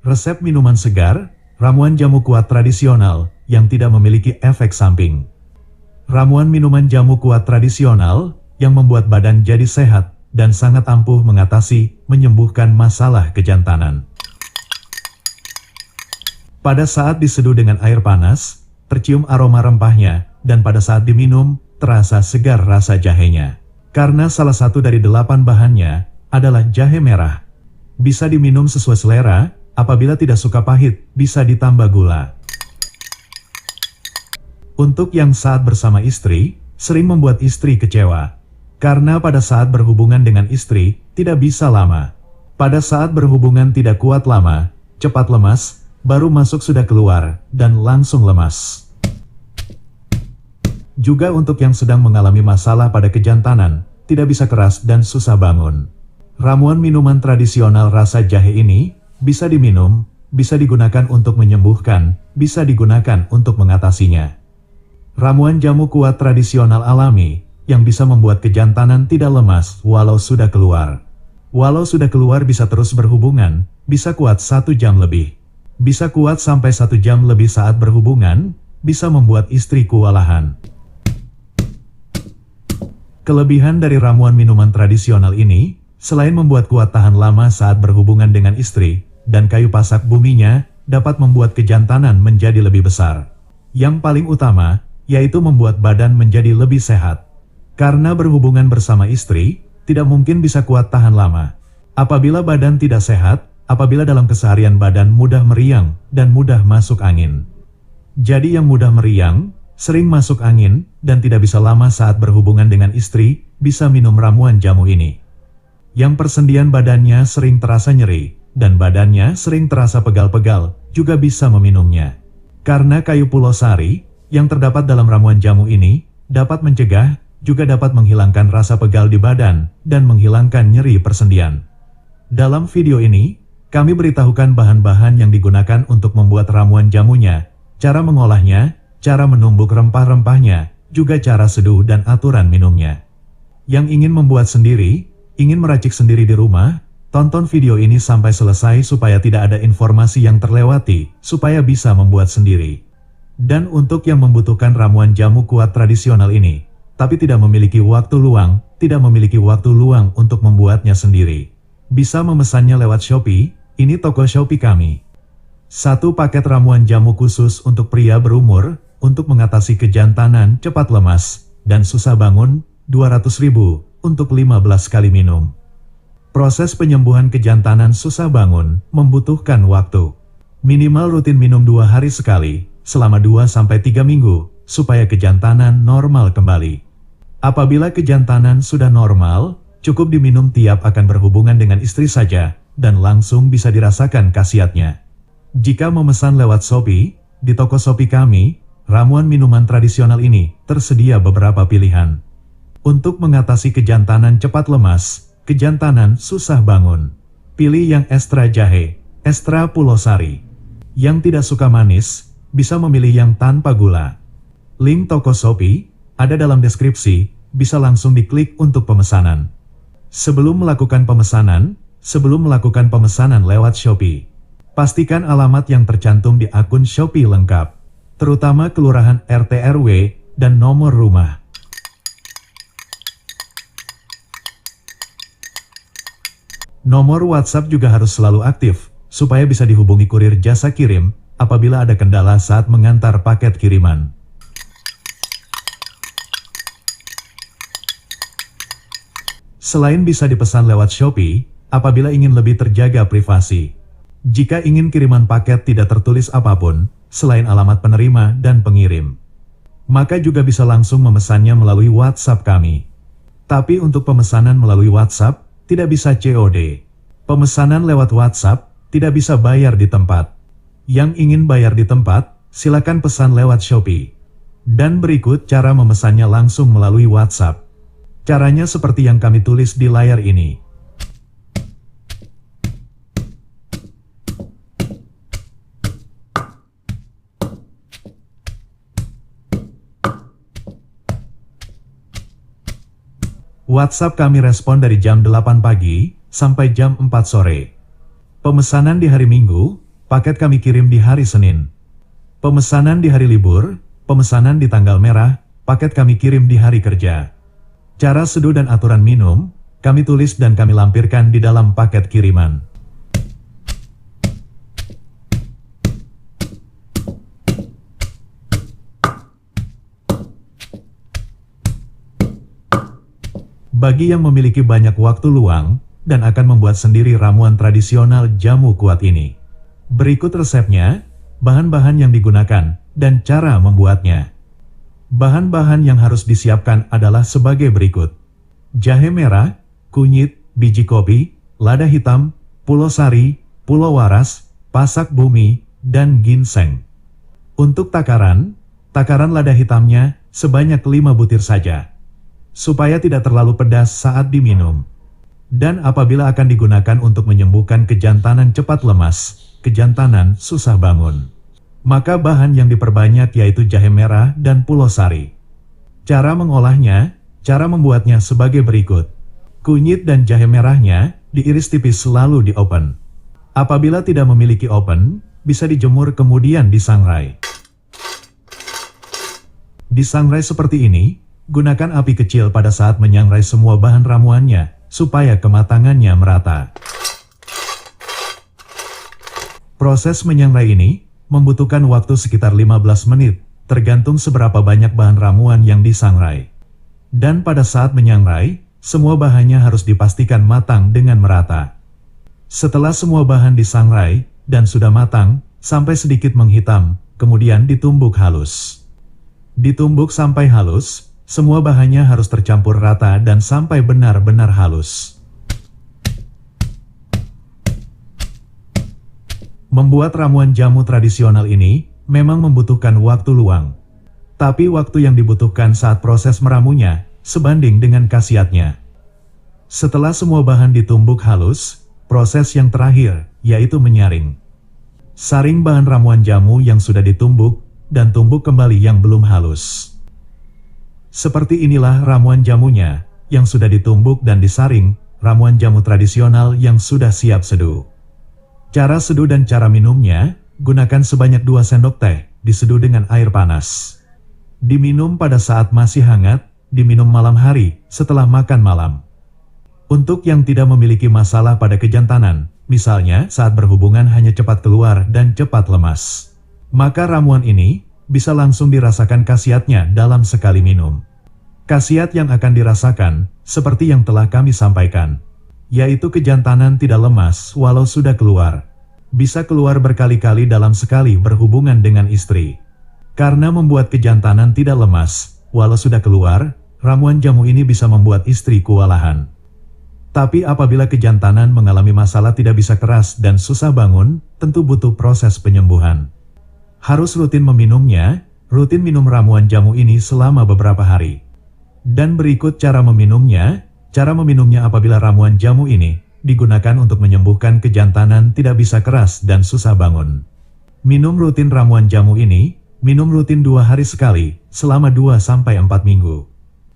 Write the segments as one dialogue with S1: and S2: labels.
S1: Resep minuman segar, ramuan jamu kuat tradisional yang tidak memiliki efek samping. Ramuan minuman jamu kuat tradisional yang membuat badan jadi sehat dan sangat ampuh mengatasi, menyembuhkan masalah kejantanan. Pada saat diseduh dengan air panas, tercium aroma rempahnya, dan pada saat diminum, terasa segar rasa jahenya. Karena salah satu dari 8 bahannya adalah jahe merah. Bisa diminum sesuai selera, apabila tidak suka pahit, bisa ditambah gula. Untuk yang saat bersama istri, sering membuat istri kecewa. Karena pada saat berhubungan dengan istri, tidak bisa lama. Pada saat berhubungan tidak kuat lama, cepat lemas, baru masuk sudah keluar, dan langsung lemas. Juga untuk yang sedang mengalami masalah pada kejantanan, tidak bisa keras dan susah bangun. Ramuan minuman tradisional rasa jahe ini, bisa diminum, bisa digunakan untuk menyembuhkan, bisa digunakan untuk mengatasinya. Ramuan jamu kuat tradisional alami, yang bisa membuat kejantanan tidak lemas walau sudah keluar. Walau sudah keluar bisa terus berhubungan, bisa kuat 1 jam lebih. Bisa kuat sampai 1 jam lebih saat berhubungan, bisa membuat istri kewalahan. Kelebihan dari ramuan minuman tradisional ini, selain membuat kuat tahan lama saat berhubungan dengan istri, dan kayu pasak buminya, dapat membuat kejantanan menjadi lebih besar. Yang paling utama, yaitu membuat badan menjadi lebih sehat. Karena berhubungan bersama istri, tidak mungkin bisa kuat tahan lama. Apabila badan tidak sehat, apabila dalam keseharian badan mudah meriang, dan mudah masuk angin. Jadi yang mudah meriang, sering masuk angin, dan tidak bisa lama saat berhubungan dengan istri, bisa minum ramuan jamu ini. Yang persendian badannya sering terasa nyeri, dan badannya sering terasa pegal-pegal, juga bisa meminumnya. Karena kayu pulau sari, yang terdapat dalam ramuan jamu ini, dapat mencegah, juga dapat menghilangkan rasa pegal di badan, dan menghilangkan nyeri persendian. Dalam video ini, kami beritahukan bahan-bahan yang digunakan untuk membuat ramuan jamunya, cara mengolahnya, cara menumbuk rempah-rempahnya, juga cara seduh dan aturan minumnya. Yang ingin membuat sendiri, ingin meracik sendiri di rumah, tonton video ini sampai selesai supaya tidak ada informasi yang terlewati, supaya bisa membuat sendiri. Dan untuk yang membutuhkan ramuan jamu kuat tradisional ini, tapi tidak memiliki waktu luang, untuk membuatnya sendiri, bisa memesannya lewat Shopee, ini toko Shopee kami. 1 paket ramuan jamu khusus untuk pria berumur, untuk mengatasi kejantanan cepat lemas, dan susah bangun, 200.000, untuk 15 kali minum. Proses penyembuhan kejantanan susah bangun, membutuhkan waktu. Minimal rutin minum 2 hari sekali, selama 2-3 minggu, supaya kejantanan normal kembali. Apabila kejantanan sudah normal, cukup diminum tiap akan berhubungan dengan istri saja, dan langsung bisa dirasakan khasiatnya. Jika memesan lewat Shopee, di toko Shopee kami, ramuan minuman tradisional ini tersedia beberapa pilihan. Untuk mengatasi kejantanan cepat lemas, kejantanan susah bangun, pilih yang ekstra jahe, ekstra pulau sari. Yang tidak suka manis, bisa memilih yang tanpa gula. Link toko Shopee ada dalam deskripsi, bisa langsung diklik untuk pemesanan. Sebelum melakukan pemesanan lewat Shopee, pastikan alamat yang tercantum di akun Shopee lengkap, terutama kelurahan RT RW dan nomor rumah. Nomor WhatsApp juga harus selalu aktif, supaya bisa dihubungi kurir jasa kirim, apabila ada kendala saat mengantar paket kiriman. Selain bisa dipesan lewat Shopee, apabila ingin lebih terjaga privasi. Jika ingin kiriman paket tidak tertulis apapun, selain alamat penerima dan pengirim, maka juga bisa langsung memesannya melalui WhatsApp kami. Tapi untuk pemesanan melalui WhatsApp, tidak bisa COD. Pemesanan lewat WhatsApp, tidak bisa bayar di tempat. Yang ingin bayar di tempat, silakan pesan lewat Shopee. Dan berikut cara memesannya langsung melalui WhatsApp. Caranya seperti yang kami tulis di layar ini. WhatsApp kami respon dari jam 8 pagi sampai jam 4 sore. Pemesanan di hari Minggu, paket kami kirim di hari Senin. Pemesanan di hari libur, pemesanan di tanggal merah, paket kami kirim di hari kerja. Cara seduh dan aturan minum, kami tulis dan kami lampirkan di dalam paket kiriman. Bagi yang memiliki banyak waktu luang dan akan membuat sendiri ramuan tradisional jamu kuat ini. Berikut resepnya, bahan-bahan yang digunakan, dan cara membuatnya. Bahan-bahan yang harus disiapkan adalah sebagai berikut. Jahe merah, kunyit, biji kopi, lada hitam, pulau sari, pulau waras, pasak bumi, dan ginseng. Untuk takaran lada hitamnya sebanyak 5 butir saja. Supaya tidak terlalu pedas saat diminum. Dan apabila akan digunakan untuk menyembuhkan kejantanan cepat lemas, kejantanan susah bangun, maka bahan yang diperbanyak yaitu jahe merah dan pulau sari. Cara mengolahnya, cara membuatnya sebagai berikut. Kunyit dan jahe merahnya diiris tipis lalu di-open. Apabila tidak memiliki oven, bisa dijemur kemudian disangrai. Disangrai seperti ini. Gunakan api kecil pada saat menyangrai semua bahan ramuannya, supaya kematangannya merata. Proses menyangrai ini membutuhkan waktu sekitar 15 menit, tergantung seberapa banyak bahan ramuan yang disangrai. Dan pada saat menyangrai, semua bahannya harus dipastikan matang dengan merata. Setelah semua bahan disangrai dan sudah matang, sampai sedikit menghitam, kemudian ditumbuk halus. Ditumbuk sampai halus. Semua bahannya harus tercampur rata dan sampai benar-benar halus. Membuat ramuan jamu tradisional ini memang membutuhkan waktu luang. Tapi waktu yang dibutuhkan saat proses meramunya sebanding dengan khasiatnya. Setelah semua bahan ditumbuk halus, proses yang terakhir yaitu menyaring. Saring bahan ramuan jamu yang sudah ditumbuk dan tumbuk kembali yang belum halus. Seperti inilah ramuan jamunya, yang sudah ditumbuk dan disaring, ramuan jamu tradisional yang sudah siap seduh. Cara seduh dan cara minumnya, gunakan sebanyak 2 sendok teh, diseduh dengan air panas. Diminum pada saat masih hangat, diminum malam hari, setelah makan malam. Untuk yang tidak memiliki masalah pada kejantanan, misalnya saat berhubungan hanya cepat keluar dan cepat lemas, maka ramuan ini bisa langsung dirasakan khasiatnya dalam sekali minum. Khasiat yang akan dirasakan, seperti yang telah kami sampaikan, yaitu kejantanan tidak lemas walau sudah keluar. Bisa keluar berkali-kali dalam sekali berhubungan dengan istri. Karena membuat kejantanan tidak lemas, walau sudah keluar, ramuan jamu ini bisa membuat istri kewalahan. Tapi apabila kejantanan mengalami masalah tidak bisa keras dan susah bangun, tentu butuh proses penyembuhan. Harus rutin meminumnya, rutin minum ramuan jamu ini selama beberapa hari. Dan berikut cara meminumnya. Cara meminumnya apabila ramuan jamu ini digunakan untuk menyembuhkan kejantanan tidak bisa keras dan susah bangun. Minum rutin ramuan jamu ini, minum rutin 2 hari sekali, selama 2-4 minggu.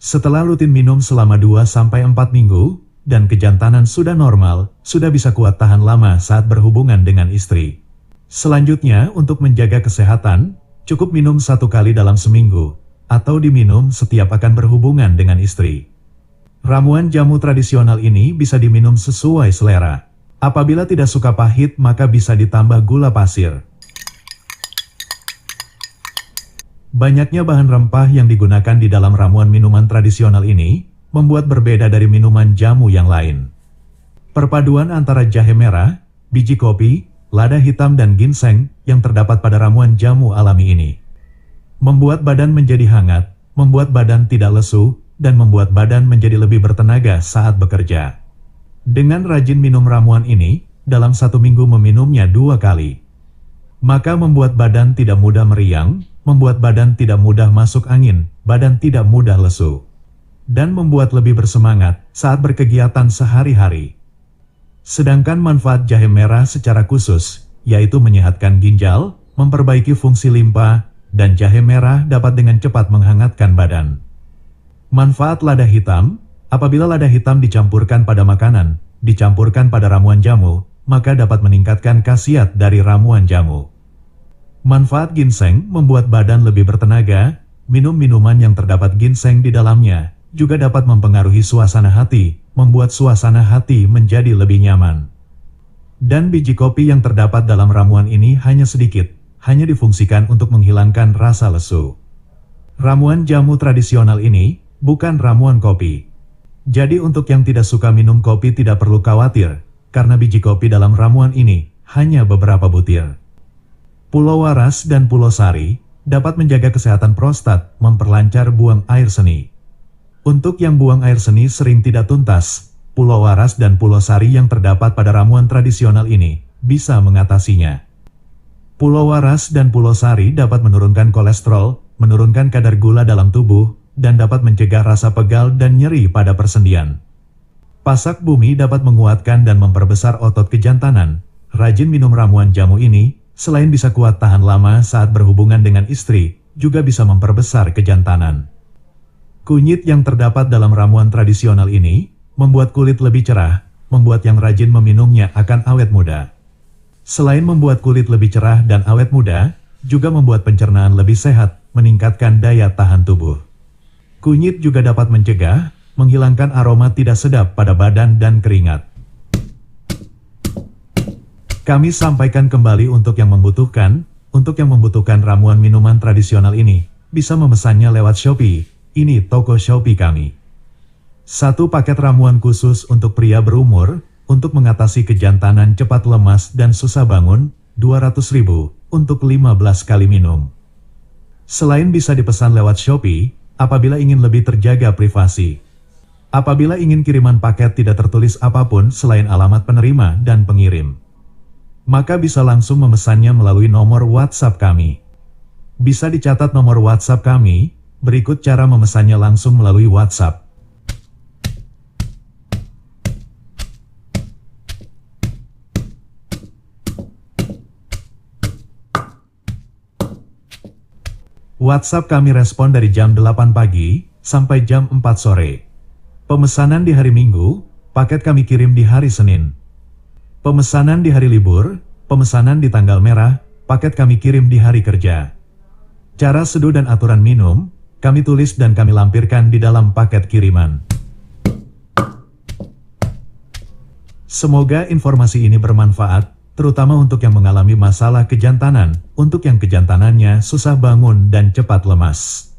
S1: Setelah rutin minum selama 2-4 minggu, dan kejantanan sudah normal, sudah bisa kuat tahan lama saat berhubungan dengan istri. Selanjutnya, untuk menjaga kesehatan, cukup minum 1 kali dalam seminggu, atau diminum setiap akan berhubungan dengan istri. Ramuan jamu tradisional ini bisa diminum sesuai selera. Apabila tidak suka pahit, maka bisa ditambah gula pasir. Banyaknya bahan rempah yang digunakan di dalam ramuan minuman tradisional ini, membuat berbeda dari minuman jamu yang lain. Perpaduan antara jahe merah, biji kopi, lada hitam dan ginseng yang terdapat pada ramuan jamu alami ini membuat badan menjadi hangat, membuat badan tidak lesu, dan membuat badan menjadi lebih bertenaga saat bekerja. Dengan rajin minum ramuan ini, dalam 1 minggu meminumnya 2 kali, maka membuat badan tidak mudah meriang, membuat badan tidak mudah masuk angin, badan tidak mudah lesu, dan membuat lebih bersemangat saat berkegiatan sehari-hari. Sedangkan manfaat jahe merah secara khusus, yaitu menyehatkan ginjal, memperbaiki fungsi limpa, dan jahe merah dapat dengan cepat menghangatkan badan. Manfaat lada hitam, apabila lada hitam dicampurkan pada makanan, dicampurkan pada ramuan jamu, maka dapat meningkatkan khasiat dari ramuan jamu. Manfaat ginseng membuat badan lebih bertenaga. Minum minuman yang terdapat ginseng di dalamnya juga dapat mempengaruhi suasana hati, membuat suasana hati menjadi lebih nyaman. Dan biji kopi yang terdapat dalam ramuan ini hanya sedikit, hanya difungsikan untuk menghilangkan rasa lesu. Ramuan jamu tradisional ini bukan ramuan kopi. Jadi untuk yang tidak suka minum kopi tidak perlu khawatir, karena biji kopi dalam ramuan ini hanya beberapa butir. Pulau Waras dan Pulau Sari dapat menjaga kesehatan prostat, memperlancar buang air seni. Untuk yang buang air seni sering tidak tuntas, Pulau Waras dan Pulau Sari yang terdapat pada ramuan tradisional ini bisa mengatasinya. Pulau Waras dan Pulau Sari dapat menurunkan kolesterol, menurunkan kadar gula dalam tubuh, dan dapat mencegah rasa pegal dan nyeri pada persendian. Pasak bumi dapat menguatkan dan memperbesar otot kejantanan. Rajin minum ramuan jamu ini, selain bisa kuat tahan lama saat berhubungan dengan istri, juga bisa memperbesar kejantanan. Kunyit yang terdapat dalam ramuan tradisional ini membuat kulit lebih cerah, membuat yang rajin meminumnya akan awet muda. Selain membuat kulit lebih cerah dan awet muda, juga membuat pencernaan lebih sehat, meningkatkan daya tahan tubuh. Kunyit juga dapat mencegah, menghilangkan aroma tidak sedap pada badan dan keringat. Kami sampaikan kembali untuk yang membutuhkan ramuan minuman tradisional ini, bisa memesannya lewat Shopee. Ini toko Shopee kami. 1 paket ramuan khusus untuk pria berumur, untuk mengatasi kejantanan cepat lemas dan susah bangun, 200.000, untuk 15 kali minum. Selain bisa dipesan lewat Shopee, apabila ingin lebih terjaga privasi. Apabila ingin kiriman paket tidak tertulis apapun selain alamat penerima dan pengirim, maka bisa langsung memesannya melalui nomor WhatsApp kami. Bisa dicatat nomor WhatsApp kami, berikut cara memesannya langsung melalui WhatsApp. WhatsApp kami respon dari jam 8 pagi sampai jam 4 sore. Pemesanan di hari Minggu, paket kami kirim di hari Senin. Pemesanan di hari libur, pemesanan di tanggal merah, paket kami kirim di hari kerja. Cara seduh dan aturan minum, kami tulis dan kami lampirkan di dalam paket kiriman. Semoga informasi ini bermanfaat, terutama untuk yang mengalami masalah kejantanan, untuk yang kejantanannya susah bangun dan cepat lemas.